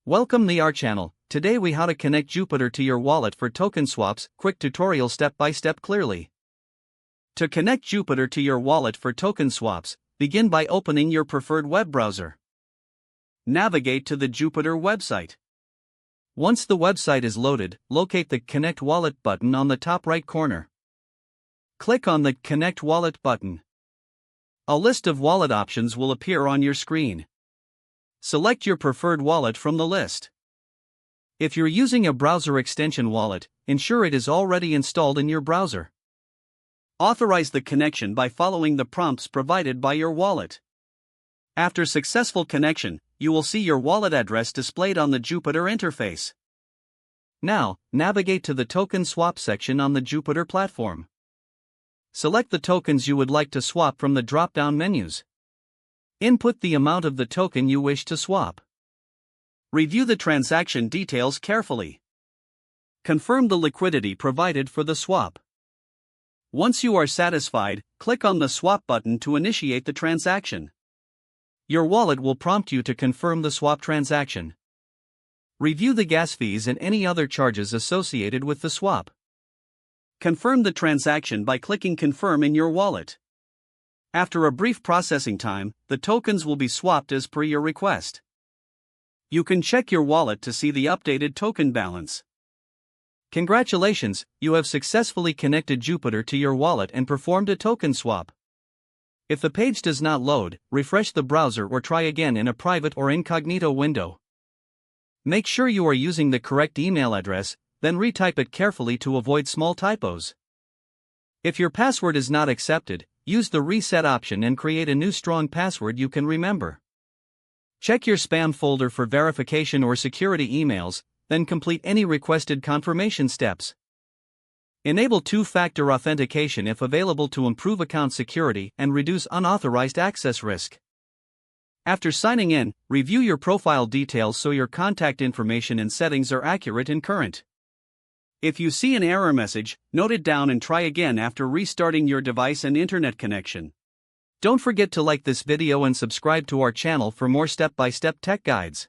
Welcome to our channel. Today we how to connect Jupiter to your wallet for token swaps. Quick tutorial step by step clearly. To connect Jupiter to your wallet for token swaps, begin by opening your preferred web browser. Navigate to the Jupiter website. Once the website is loaded, locate the Connect Wallet button on the top right corner. Click on the Connect Wallet button. A list of wallet options will appear on your screen. Select your preferred wallet from the list. If you're using a browser extension wallet, ensure it is already installed in your browser. Authorize the connection by following the prompts provided by your wallet. After successful connection, you will see your wallet address displayed on the Jupiter interface. Now, navigate to the Token Swap section on the Jupiter platform. Select the tokens you would like to swap from the drop-down menus. Input the amount of the token you wish to swap. Review the transaction details carefully. Confirm the liquidity provided for the swap. Once you are satisfied, click on the Swap button to initiate the transaction. Your wallet will prompt you to confirm the swap transaction. Review the gas fees and any other charges associated with the swap. Confirm the transaction by clicking Confirm in your wallet. After a brief processing time, the tokens will be swapped as per your request. You can check your wallet to see the updated token balance. Congratulations, you have successfully connected Jupiter to your wallet and performed a token swap. If the page does not load, refresh the browser or try again in a private or incognito window. Make sure you are using the correct email address, then retype it carefully to avoid small typos. If your password is not accepted, use the reset option and create a new strong password you can remember. Check your spam folder for verification or security emails, then complete any requested confirmation steps. Enable two-factor authentication if available to improve account security and reduce unauthorized access risk. After signing in, review your profile details so your contact information and settings are accurate and current. If you see an error message, note it down and try again after restarting your device and internet connection. Don't forget to like this video and subscribe to our channel for more step-by-step tech guides.